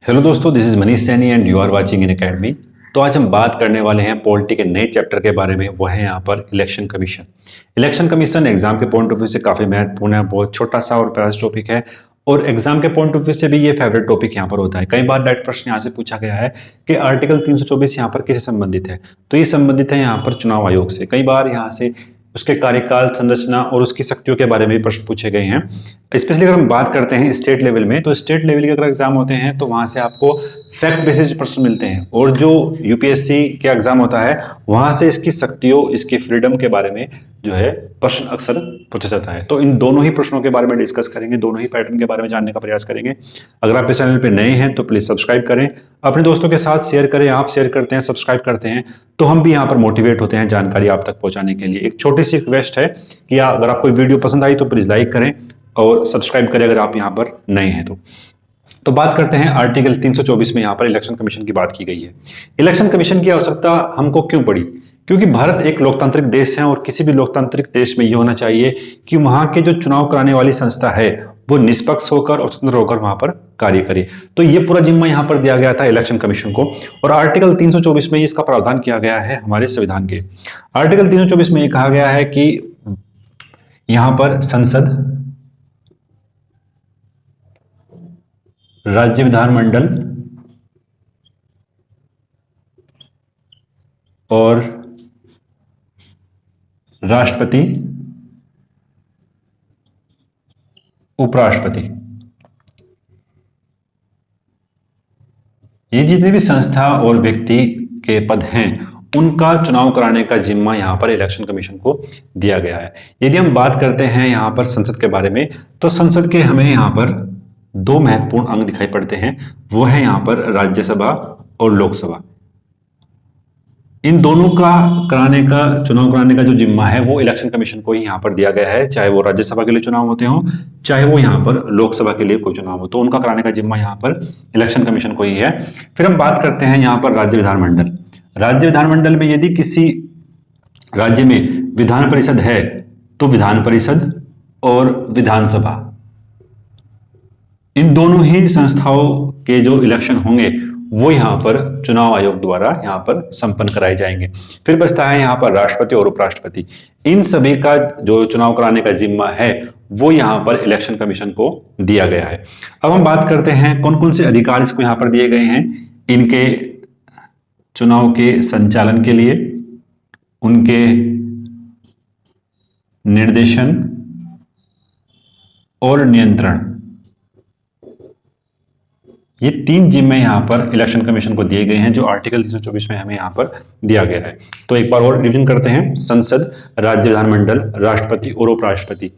Hello दोस्तों, this is Manish Saini and you are watching in academy. तो आज हम बात करने वाले हैं पॉलिटी के नए चैप्टर के बारे में। वो है यहाँ पर election commission. Election commission exam के पॉइंट ऑफ व्यू से काफी महत्वपूर्ण है, बहुत छोटा सा और प्यारा टॉपिक है और एग्जाम के पॉइंट ऑफ व्यू से भी ये फेवरेट टॉपिक यहाँ पर होता है। कई बार डायरेक्ट प्रश्न यहाँ से पूछा गया है कि आर्टिकल 324 यहाँ पर किससे संबंधित है, तो ये संबंधित है यहाँ पर चुनाव आयोग से। कई बार यहाँ से उसके कार्यकाल, संरचना और उसकी शक्तियों के बारे में भी प्रश्न पूछे गए हैं। स्पेशली अगर हम बात करते हैं स्टेट लेवल में, तो स्टेट लेवल के अगर एग्जाम होते हैं तो वहां से आपको फैक्ट बेसिस प्रश्न मिलते हैं, और जो यूपीएससी के एग्जाम होता है वहां से इसकी शक्तियों, इसकी फ्रीडम के बारे में जो है प्रश्न अक्सर पूछा जाता है। तो इन दोनों ही प्रश्नों के बारे में डिस्कस करेंगे, दोनों ही पैटर्न के बारे में जानने का प्रयास करेंगे। अगर आप इस चैनल पर नए हैं तो प्लीज सब्सक्राइब करें, अपने दोस्तों के साथ शेयर करें। आप शेयर करते हैं, सब्सक्राइब करते हैं तो हम भी यहाँ पर मोटिवेट होते हैं जानकारी आप तक पहुंचाने के लिए। एक छोटी सी रिक्वेस्ट है कि अगर आपको वीडियो पसंद आई तो प्लीज लाइक करें और सब्सक्राइब करें अगर आप यहाँ पर नए हैं तो बात करते हैं आर्टिकल 324 में। यहाँ पर इलेक्शन कमीशन की बात की गई है। इलेक्शन कमीशन की आवश्यकता हमको क्यों पड़ी? क्योंकि भारत एक लोकतांत्रिक देश है और किसी भी लोकतांत्रिक देश में यह होना चाहिए कि वहां के जो चुनाव कराने वाली संस्था है वो निष्पक्ष होकर और स्वतंत्र होकर वहां पर कार्य करे। तो ये पूरा जिम्मा यहां पर दिया गया था इलेक्शन कमीशन को, और आर्टिकल 324 में इसका प्रावधान किया गया है हमारे संविधान के। आर्टिकल 324 में यह कहा गया है कि यहां पर संसद, राज्य विधानमंडल और राष्ट्रपति, उपराष्ट्रपति, ये जितने भी संस्था और व्यक्ति के पद हैं उनका चुनाव कराने का जिम्मा यहां पर इलेक्शन कमीशन को दिया गया है। यदि हम बात करते हैं यहां पर संसद के बारे में, तो संसद के हमें यहां पर दो महत्वपूर्ण अंग दिखाई पड़ते हैं। वो है यहां पर राज्यसभा और लोकसभा। इन दोनों का चुनाव कराने का जो जिम्मा है वो इलेक्शन कमीशन को ही यहाँ पर दिया गया है। चाहे वो राज्यसभा के लिए चुनाव होते हो, चाहे वो यहाँ पर लोकसभा के लिए कोई चुनाव हो, तो उनका कराने का जिम्मा यहाँ पर इलेक्शन कमीशन को ही है। फिर हम बात करते हैं यहाँ पर राज्य विधानमंडल। राज्य विधानमंडल में यदि किसी राज्य में विधान परिषद है तो विधान परिषद और विधानसभा, इन दोनों ही संस्थाओं के जो इलेक्शन होंगे वो यहाँ पर चुनाव आयोग द्वारा यहाँ पर संपन्न कराए जाएंगे। फिर बचता है यहाँ पर राष्ट्रपति और उपराष्ट्रपति। इन सभी का जो चुनाव कराने का जिम्मा है वो यहाँ पर इलेक्शन कमीशन को दिया गया है। अब हम बात करते हैं कौन कौन से अधिकार इसको यहाँ पर दिए गए हैं। इनके चुनाव के संचालन के लिए, उनके निर्देशन और नियंत्रण, ये तीन जिम्मे यहाँ पर इलेक्शन कमीशन को दिए गए हैं जो आर्टिकल 324 में हमें यहाँ पर दिया गया है। तो एक बार और रिवीजन करते हैं। संसद, राज्य विधानमंडल, राष्ट्रपति और उपराष्ट्रपति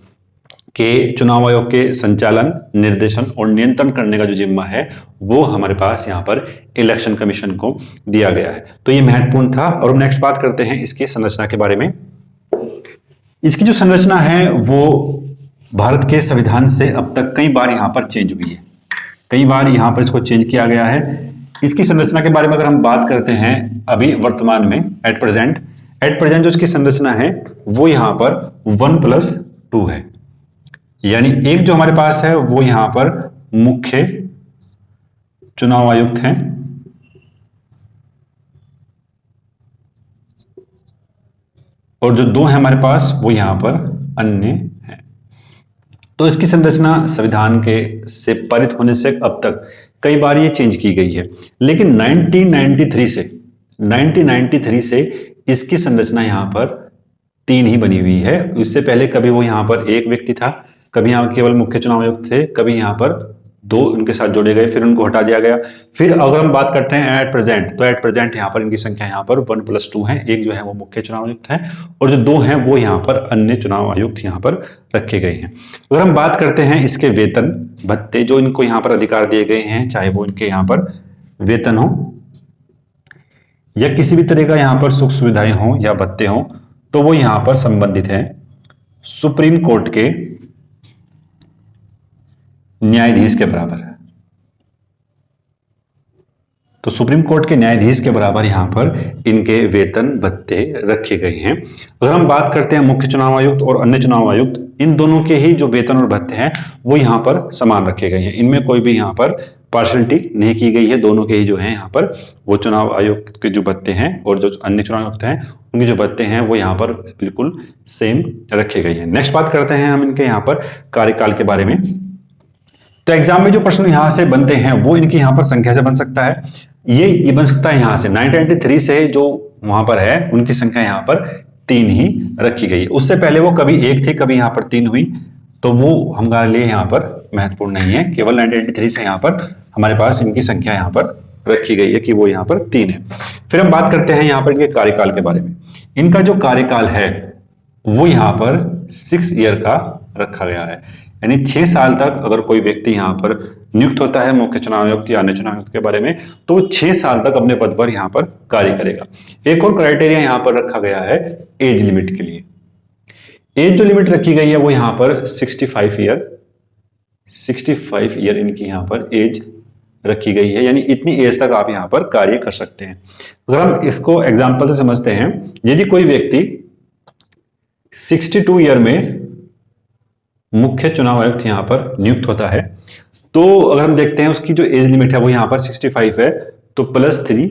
के चुनाव आयोग के संचालन, निर्देशन और नियंत्रण करने का जो जिम्मा है वो हमारे पास यहाँ पर इलेक्शन कमीशन को दिया गया है। तो ये महत्वपूर्ण था। और हम नेक्स्ट बात करते हैं इसकी संरचना के बारे में। इसकी जो संरचना है वो भारत के संविधान से अब तक कई बार यहाँ पर चेंज हुई है, कई बार यहां पर इसको चेंज किया गया है। इसकी संरचना के बारे में अगर हम बात करते हैं अभी वर्तमान में, एट प्रेजेंट जो इसकी संरचना है वो यहां पर 1+2 है। यानी एक जो हमारे पास है वो यहां पर मुख्य चुनाव आयुक्त हैं, और जो दो है हमारे पास वो यहां पर अन्य हैं। तो इसकी संरचना संविधान के से पारित होने से अब तक कई बार ये चेंज की गई है, लेकिन 1993 से इसकी संरचना यहाँ पर 3 ही बनी हुई है। इससे पहले कभी वो यहाँ पर एक व्यक्ति था, कभी यहाँ केवल मुख्य चुनाव आयुक्त थे, कभी यहाँ पर 2 उनके साथ जोड़े गए, फिर उनको हटा दिया गया। फिर अगर हम बात करते हैं एट प्रेजेंट, तो एट प्रेजेंट यहाँ पर इनकी संख्या यहाँ पर 1+2 है। एक जो है वो मुख्य चुनाव आयुक्त है और जो 2 हैं वो यहाँ पर अन्य चुनाव आयुक्त यहाँ पर रखे गए हैं। अगर हम बात करते हैं इसके वेतन भत्ते जो इनको यहाँ पर अधिकार दिए गए हैं, चाहे वो इनके यहाँ पर वेतन हो या किसी भी तरह का यहाँ पर सुख सुविधाएं हो या भत्ते हो, तो वो यहाँ पर संबंधित है सुप्रीम कोर्ट के न्यायाधीश के बराबर है। तो सुप्रीम कोर्ट के न्यायाधीश के बराबर यहां पर इनके वेतन भत्ते रखे गए हैं। अगर हम बात करते हैं मुख्य चुनाव आयुक्त और अन्य चुनाव आयुक्त, इन दोनों के ही जो वेतन और भत्ते हैं वो यहां पर समान रखे गए हैं। इनमें कोई भी यहां पर पार्शलिटी नहीं की गई है, दोनों के ही जो हैं यहाँ पर वो चुनाव आयोग के जो भत्ते हैं और जो अन्य चुनाव आयुक्त हैं उनके जो भत्ते हैं वो यहाँ पर बिल्कुल सेम रखे गए हैं। नेक्स्ट बात करते हैं हम इनके यहाँ पर कार्यकाल के बारे में। तो एग्जाम में जो प्रश्न यहाँ से बनते हैं वो इनकी यहाँ पर संख्या से बन सकता है। ये बन सकता है यहाँ से 1993 से जो वहां पर है उनकी संख्या यहाँ पर 3 ही रखी गई है। उससे पहले वो कभी 1 थी कभी यहाँ पर 3 हुई, तो वो हमारे लिए यहाँ पर महत्वपूर्ण नहीं है। केवल 1993 से यहाँ पर हमारे पास इनकी संख्या यहाँ पर रखी गई है कि वो यहाँ पर 3 है। फिर हम बात करते हैं यहाँ पर इनके कार्यकाल के बारे में। इनका जो कार्यकाल है वो यहाँ पर 6 ईयर का रखा गया है, यानी 6 साल तक अगर कोई व्यक्ति यहाँ पर नियुक्त होता है मुख्य चुनाव आयुक्त या अन्य चुनाव आयुक्त के बारे में, तो 6 साल तक अपने पद पर यहाँ पर कार्य करेगा। एक और क्राइटेरिया यहाँ पर रखा गया है एज लिमिट के लिए। एज जो लिमिट रखी गई है वो यहाँ पर 65 ईयर इनकी यहाँ पर एज रखी गई है, यानी इतनी एज तक आप यहाँ पर कार्य कर सकते हैं। अगर हम इसको एग्जाम्पल से समझते हैं, यदि कोई व्यक्ति 62 ईयर में मुख्य चुनाव आयुक्त यहां पर नियुक्त होता है, तो अगर हम देखते हैं उसकी जो एज लिमिट है वो यहां पर 65 है, तो +3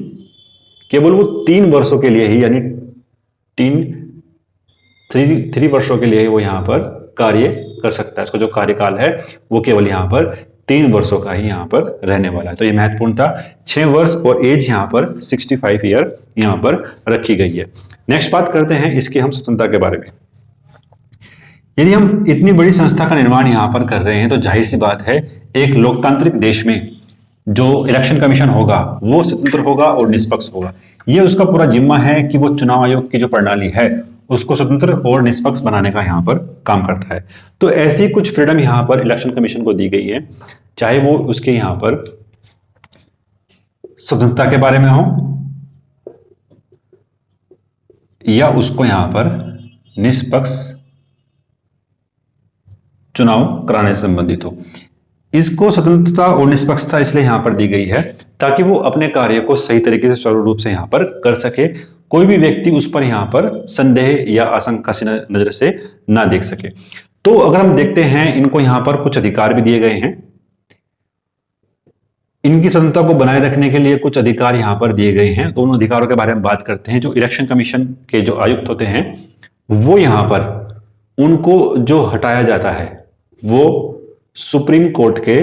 केवल वो 3 वर्षों के लिए ही, यानी 3 वर्षों के लिए ही वो यहां पर कार्य कर सकता है। उसका जो कार्यकाल है वो केवल यहां पर 3 वर्षों का ही यहां पर रहने वाला है। तो ये महत्वपूर्ण था, 6 वर्ष और एज यहां पर 65 ईयर यहां पर रखी गई है। नेक्स्ट बात करते हैं इसकी हम स्वतंत्रता के बारे में। यदि हम इतनी बड़ी संस्था का निर्माण यहां पर कर रहे हैं तो जाहिर सी बात है एक लोकतांत्रिक देश में जो इलेक्शन कमीशन होगा वो स्वतंत्र होगा और निष्पक्ष होगा। ये उसका पूरा जिम्मा है कि वो चुनाव आयोग की जो प्रणाली है उसको स्वतंत्र और निष्पक्ष बनाने का यहाँ पर काम करता है। तो ऐसी कुछ फ्रीडम यहाँ पर इलेक्शन कमीशन को दी गई है, चाहे वो उसके यहाँ पर स्वतंत्रता के बारे में हो या उसको यहाँ पर निष्पक्ष चुनाव कराने से संबंधित हो। इसको स्वतंत्रता और निष्पक्षता इसलिए यहां पर दी गई है ताकि वो अपने कार्य को सही तरीके से सुचारू रूप से यहां पर कर सके, कोई भी व्यक्ति उस पर यहां पर संदेह या आशंका से नजर से ना देख सके। तो अगर हम देखते हैं इनको यहां पर कुछ अधिकार भी दिए गए हैं, इनकी स्वतंत्रता को बनाए रखने के लिए कुछ अधिकार यहां पर दिए गए हैं। तो उन अधिकारों के बारे में बात करते हैं। जो इलेक्शन कमीशन के जो आयुक्त होते हैं वो यहां पर उनको जो हटाया जाता है वो सुप्रीम कोर्ट के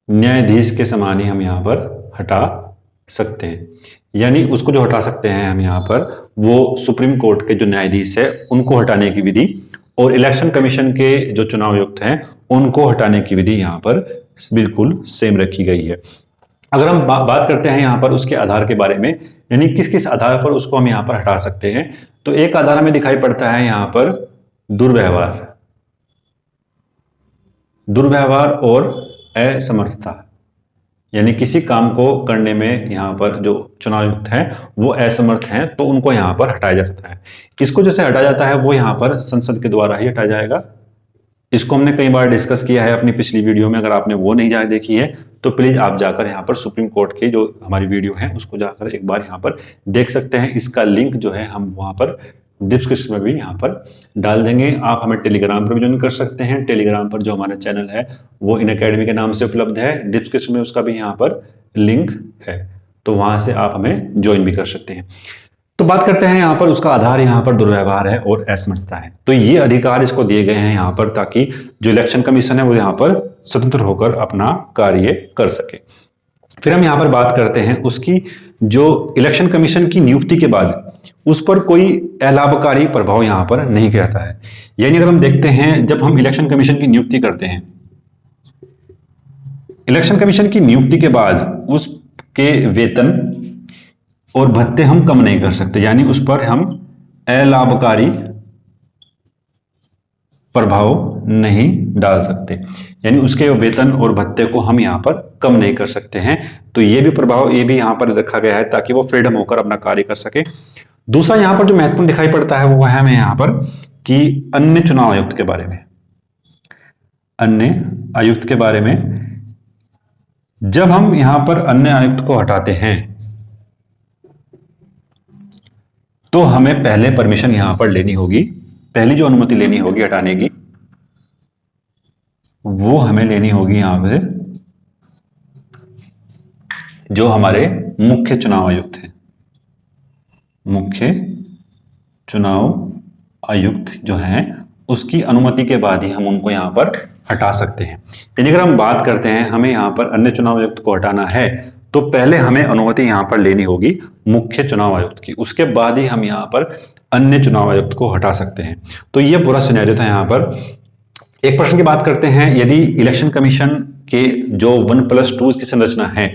न्यायाधीश के समान ही हम यहां पर हटा सकते हैं, यानी उसको जो हटा सकते हैं हम यहां पर वो सुप्रीम कोर्ट के जो न्यायाधीश है उनको हटाने की विधि और इलेक्शन कमीशन के जो चुनाव आयुक्त हैं उनको हटाने की विधि यहां पर बिल्कुल सेम रखी गई है। अगर हम बात करते हैं यहां पर उसके आधार के बारे में, यानी किस किस आधार पर उसको हम यहां पर हटा सकते हैं, तो एक आधार हमें दिखाई पड़ता है यहां पर दुर्व्यवहार और असमर्थता, यानी किसी काम को करने में यहां पर जो चुनाव आयुक्त हैं वो असमर्थ हैं तो उनको यहां पर हटाया जा सकता है। इसको जैसे हटाया जाता है वो यहां पर संसद के द्वारा ही हटाया जाएगा। इसको हमने कई बार डिस्कस किया है अपनी पिछली वीडियो में, अगर आपने वो नहीं जाकर देखी है तो प्लीज आप जाकर यहाँ पर सुप्रीम कोर्ट की जो हमारी वीडियो है उसको जाकर एक बार यहाँ पर देख सकते हैं। इसका लिंक जो है हम वहां पर डिस्क्रिप्शन में भी यहाँ पर डाल देंगे। आप हमें टेलीग्राम पर भी ज्वाइन कर सकते हैं। टेलीग्राम पर जो हमारा चैनल है वो इन अकेडमी के नाम से उपलब्ध है, डिस्क्रिप्शन में उसका भी यहाँ पर लिंक है, तो वहां से आप हमें ज्वाइन भी कर सकते हैं। तो बात करते हैं यहाँ पर उसका आधार यहाँ पर दुर्व्यवहार है और असमर्थता है। तो ये अधिकार इसको दिए गए हैं यहाँ पर ताकि जो इलेक्शन कमीशन है वो यहाँ पर स्वतंत्र होकर अपना कार्य कर सके। फिर हम यहाँ पर बात करते हैं उसकी जो इलेक्शन कमीशन की नियुक्ति के बाद उस पर कोई अलाभकारी प्रभाव यहाँ पर नहीं रहता है। यानी अगर हम देखते हैं जब हम इलेक्शन कमीशन की नियुक्ति करते हैं, इलेक्शन कमीशन की नियुक्ति के बाद उसके वेतन और भत्ते हम कम नहीं कर सकते, यानी उस पर हम अलाभकारी प्रभाव नहीं डाल सकते, यानी उसके वेतन और भत्ते को हम यहां पर कम नहीं कर सकते हैं। तो ये भी प्रभाव ये भी यहां पर रखा गया है ताकि वो फ्रीडम होकर अपना कार्य कर सके। दूसरा यहां पर जो महत्वपूर्ण दिखाई पड़ता है वो है हमें यहां पर कि अन्य चुनाव आयुक्त के बारे में, अन्य आयुक्त के बारे में जब हम यहां पर अन्य आयुक्त को हटाते हैं तो हमें पहले परमिशन यहां पर लेनी होगी, पहली जो अनुमति लेनी होगी हटाने की वो हमें लेनी होगी यहां से जो हमारे मुख्य चुनाव आयुक्त हैं, मुख्य चुनाव आयुक्त जो हैं उसकी अनुमति के बाद ही हम उनको यहां पर हटा सकते हैं। यानी अगर हम बात करते हैं हमें यहां पर अन्य चुनाव आयुक्त को हटाना है तो पहले हमें अनुमति यहां पर लेनी होगी मुख्य चुनाव आयुक्त की, उसके बाद ही हम यहां पर अन्य चुनाव आयुक्त को हटा सकते हैं। तो यह पूरा सिनेरियो था। यहां पर एक प्रश्न की बात करते हैं, यदि इलेक्शन कमीशन के जो 1+2 की संरचना है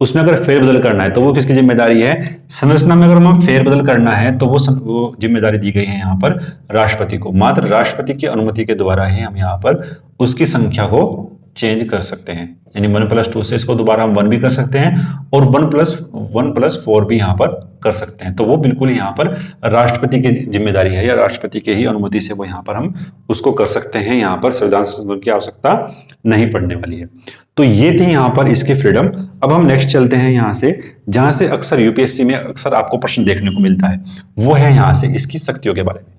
उसमें अगर फेरबदल करना है तो वो किसकी जिम्मेदारी है? संरचना में अगर हमें फेरबदल करना है तो वो जिम्मेदारी दी गई है यहाँ पर राष्ट्रपति को। मात्र राष्ट्रपति की अनुमति के द्वारा ही हम यहाँ पर उसकी संख्या को चेंज कर सकते हैं। यानी 1+2 से इसको दोबारा हम 1 भी कर सकते हैं और 1+1+4 भी यहाँ पर कर सकते हैं। तो वो बिल्कुल यहाँ पर राष्ट्रपति की जिम्मेदारी है या राष्ट्रपति के ही अनुमति से वो यहाँ पर हम उसको कर सकते हैं। यहाँ पर संविधान संशोधन की आवश्यकता नहीं पड़ने वाली है। तो ये थी यहाँ पर इसकी फ्रीडम। अब हम नेक्स्ट चलते हैं यहाँ से, जहां से अक्सर यूपीएससी में अक्सर आपको प्रश्न देखने को मिलता है, वो है यहाँ से इसकी शक्तियों के बारे में।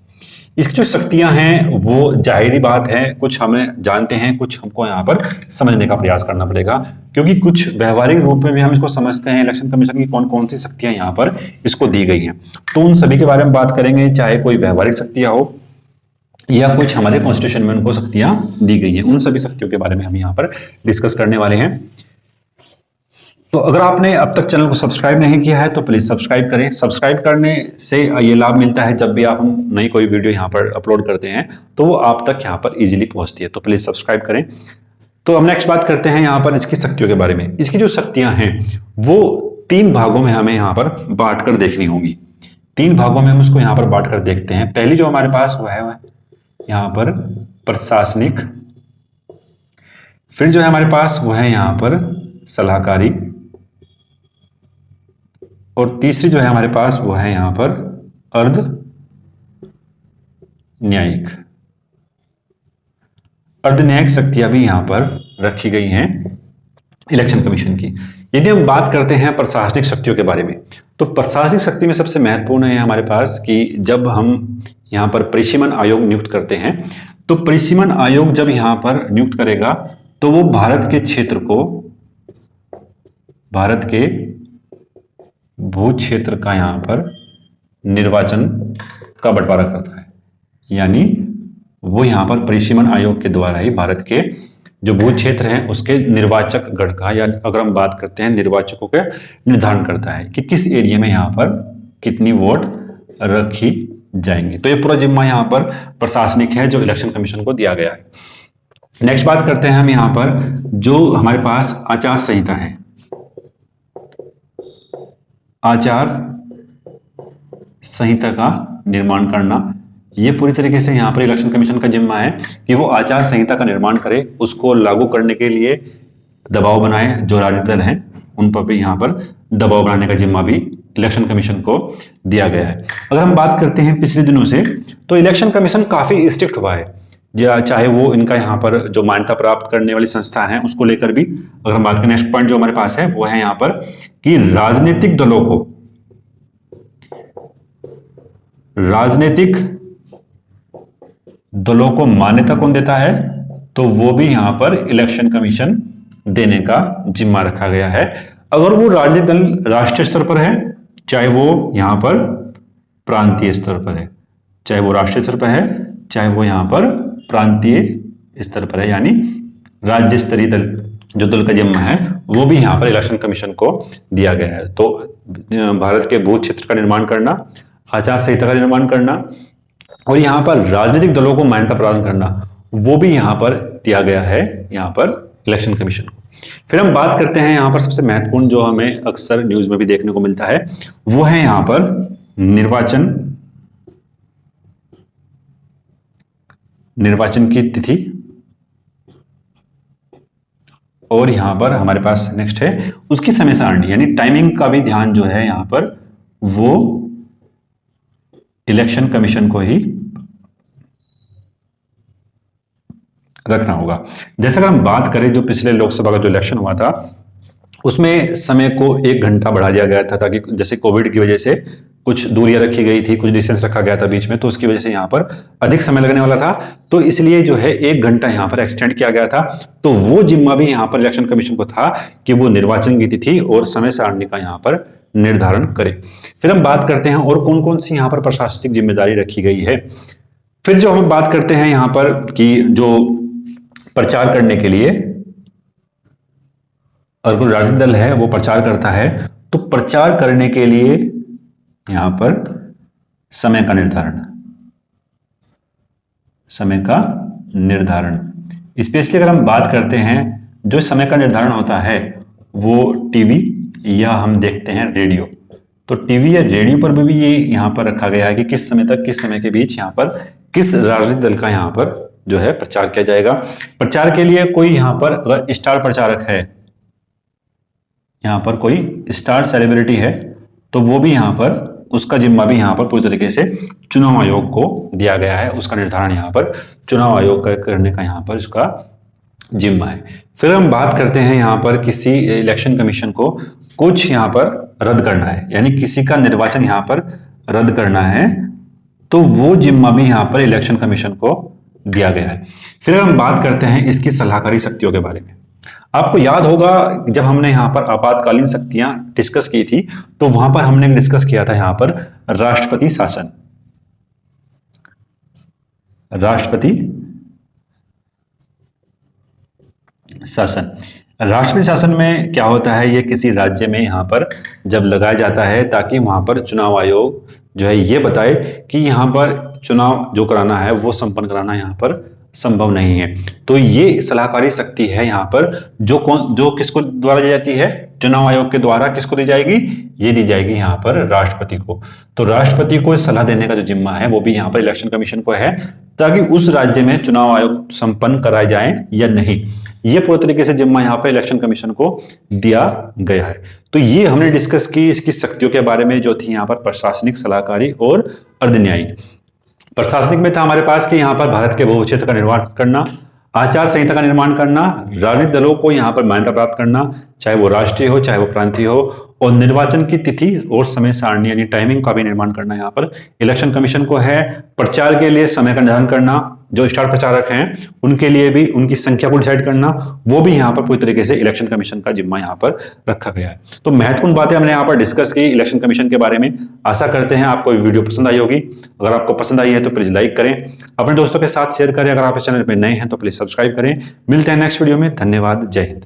इसकी जो शक्तियां हैं वो जाहिर बात है कुछ हमें जानते हैं, कुछ हमको यहाँ पर समझने का प्रयास करना पड़ेगा, क्योंकि कुछ व्यवहारिक रूप में भी हम इसको समझते हैं इलेक्शन कमीशन की कौन कौन सी शक्तियां यहाँ पर इसको दी गई हैं। तो उन सभी के बारे में बात करेंगे, चाहे कोई व्यवहारिक शक्तियां हो या कुछ हमारे कॉन्स्टिट्यूशन में उनको शक्तियां दी गई हैं, उन सभी शक्तियों के बारे में हम यहाँ पर डिस्कस करने वाले हैं। तो अगर आपने अब तक चैनल को सब्सक्राइब नहीं किया है तो प्लीज सब्सक्राइब करें। सब्सक्राइब करने से ये लाभ मिलता है, जब भी आप हम नई कोई वीडियो यहाँ पर अपलोड करते हैं तो वो आप तक यहाँ पर इजीली पहुंचती है। तो प्लीज सब्सक्राइब करें। तो हम नेक्स्ट बात करते हैं यहाँ पर इसकी शक्तियों के बारे में। इसकी जो शक्तियां हैं वो 3 भागों में हमें यहाँ पर बांट कर देखनी होगी। 3 भागों में हम उसको यहाँ पर बांट कर देखते हैं। पहली जो हमारे पास वो है यहाँ पर प्रशासनिक, फिर जो है हमारे पास वो है यहाँ पर सलाहकारी, और तीसरी जो है हमारे पास वो है यहां पर अर्ध न्यायिक। अर्ध न्यायिक शक्तियां भी यहां पर रखी गई हैं इलेक्शन कमीशन की। यदि हम बात करते हैं प्रशासनिक शक्तियों के बारे में, तो प्रशासनिक शक्ति में सबसे महत्वपूर्ण है हमारे पास कि जब हम यहां पर परिसीमन आयोग नियुक्त करते हैं, तो परिसीमन आयोग जब यहां पर नियुक्त करेगा तो वो भारत के क्षेत्र को, भारत के भू क्षेत्र का यहां पर निर्वाचन का बंटवारा करता है। यानी वो यहां पर परिसीमन आयोग के द्वारा ही भारत के जो भू क्षेत्र हैं उसके निर्वाचक गण का, या अगर हम बात करते हैं निर्वाचकों के निर्धारण करता है कि किस एरिया में यहां पर कितनी वोट रखी जाएंगी। तो ये पूरा जिम्मा यहां पर प्रशासनिक है जो इलेक्शन कमीशन को दिया गया है। नेक्स्ट बात करते हैं हम यहां पर जो हमारे पास आचार संहिता है। आचार संहिता का निर्माण करना, यह पूरी तरीके से यहां पर इलेक्शन कमीशन का जिम्मा है कि वो आचार संहिता का निर्माण करे, उसको लागू करने के लिए दबाव बनाए। जो राजनीतिक दल हैं उन पर भी यहां पर दबाव बनाने का जिम्मा भी इलेक्शन कमीशन को दिया गया है। अगर हम बात करते हैं पिछले दिनों से, तो इलेक्शन कमीशन काफी स्ट्रिक्ट हुआ है, चाहे वो इनका यहाँ पर जो मान्यता प्राप्त करने वाली संस्था है उसको लेकर भी। अगर हम बात करें, नेक्स्ट पॉइंट जो हमारे पास है वो है यहाँ पर कि राजनीतिक दलों को मान्यता कौन देता है, तो वो भी यहाँ पर इलेक्शन कमीशन देने का जिम्मा रखा गया है। अगर वो राजनीतिक दल राष्ट्रीय स्तर पर है, चाहे वो यहाँ पर प्रांतीय स्तर पर है, चाहे वो राष्ट्रीय स्तर पर है, चाहे वो यहाँ पर प्रांतीय स्तर पर है, यानी राज्य स्तरीय दल जो दल का जिम्मा है वो भी यहाँ पर इलेक्शन कमीशन को दिया गया है। तो भारत के भू क्षेत्र का निर्माण करना, आचार संहिता का निर्माण करना और यहाँ पर राजनीतिक दलों को मान्यता प्रदान करना, वो भी यहाँ पर दिया गया है यहाँ पर इलेक्शन कमीशन को। फिर हम बात करते हैं यहाँ पर सबसे महत्वपूर्ण जो हमें अक्सर न्यूज में भी देखने को मिलता है, वो है यहाँ पर निर्वाचन की तिथि, और यहां पर हमारे पास नेक्स्ट है उसकी समय सारणी, यानी टाइमिंग का भी ध्यान जो है यहां पर वो इलेक्शन कमीशन को ही रखना होगा। जैसे अगर हम बात करें जो पिछले लोकसभा का जो इलेक्शन हुआ था उसमें समय को 1 घंटा बढ़ा दिया गया था, ताकि जैसे कोविड की वजह से कुछ दूरियां रखी गई थी, कुछ डिस्टेंस रखा गया था बीच में, तो उसकी वजह से यहाँ पर अधिक समय लगने वाला था, तो इसलिए जो है 1 घंटा यहाँ पर एक्सटेंड किया गया था। तो वो जिम्मा भी यहाँ पर इलेक्शन कमीशन को था कि वो निर्वाचन की तिथि और समय सारणी का यहाँ पर निर्धारण करे। फिर हम बात करते हैं और कौन कौन सी यहाँ पर प्रशासनिक जिम्मेदारी रखी गई है। फिर जो हम बात करते हैं यहाँ पर कि जो प्रचार करने के लिए अगर कोई राजनीतिक दल है वो प्रचार करता है, तो प्रचार करने के लिए यहां पर समय का निर्धारण स्पेशली अगर हम बात करते हैं, जो समय का निर्धारण होता है वो टीवी या हम देखते हैं रेडियो, तो टीवी या रेडियो पर भी ये यहां पर रखा गया है कि किस समय तक किस समय के बीच यहां पर किस राजनीतिक दल का यहां पर जो है प्रचार किया जाएगा। प्रचार के लिए कोई यहां पर अगर स्टार प्रचारक है, यहां पर कोई स्टार सेलिब्रिटी है, तो वो भी यहां पर उसका जिम्मा भी यहां पर पूरी तरीके से चुनाव आयोग को दिया गया है। उसका निर्धारण यहां पर चुनाव आयोग करने का यहां पर उसका जिम्मा है। फिर हम बात करते हैं यहां पर किसी इलेक्शन कमीशन को कुछ यहां पर रद्द करना है, यानी किसी का निर्वाचन यहां पर रद्द करना है, तो वो जिम्मा भी यहां पर इलेक्शन कमीशन को दिया गया है। फिर हम बात करते हैं इसकी सलाहकारी शक्तियों के बारे में। आपको याद होगा जब हमने यहां पर आपातकालीन शक्तियां डिस्कस की थी, तो वहां पर हमने डिस्कस किया था यहां पर राष्ट्रपति शासन। राष्ट्रपति शासन में क्या होता है, ये किसी राज्य में यहां पर जब लगाया जाता है ताकि वहां पर चुनाव आयोग जो है ये बताए कि यहां पर चुनाव जो कराना है वो संपन्न कराना यहां पर संभव नहीं है। तो ये सलाहकारी शक्ति है यहां पर जो किसको द्वारा दी जाती है, चुनाव आयोग के द्वारा किसको दी जाएगी, ये दी जाएगी यहां पर राष्ट्रपति को। तो राष्ट्रपति को सलाह देने का जो जिम्मा है वो भी यहां पर इलेक्शन कमीशन को है, ताकि उस राज्य में चुनाव आयोग संपन्न कराए जाए या नहीं, ये पूरी तरीके से जिम्मा यहां पर इलेक्शन कमीशन को दिया गया है। तो ये हमने डिस्कस की इसकी शक्तियों के बारे में जो थी यहां पर प्रशासनिक, सलाहकारी और अर्धन्यायिक। प्रशासनिक में था हमारे पास कि यहां पर भारत के भू क्षेत्र का निर्माण करना, आचार संहिता का निर्माण करना, राजनीतिक दलों को यहां पर मान्यता प्राप्त करना, चाहे वो राष्ट्रीय हो चाहे वो प्रांतीय हो, और निर्वाचन की तिथि और समय सारणी यानी टाइमिंग का भी निर्माण करना यहां पर इलेक्शन कमीशन को है। प्रचार के लिए समय का निर्धारण करना, जो स्टार प्रचारक हैं उनके लिए भी उनकी संख्या को डिसाइड करना, वो भी यहां पर पूरी तरीके से इलेक्शन कमीशन का जिम्मा यहां पर रखा गया है। तो महत्वपूर्ण बातें हमने यहां पर डिस्कस की इलेक्शन कमीशन के बारे में। आशा करते हैं आपको वीडियो पसंद आई होगी। अगर आपको पसंद आई है तो प्लीज लाइक करें, अपने दोस्तों के साथ शेयर करें। अगर आप इस चैनल पर नए हैं तो प्लीज सब्सक्राइब करें। मिलते हैं नेक्स्ट वीडियो में। धन्यवाद। जय हिंद।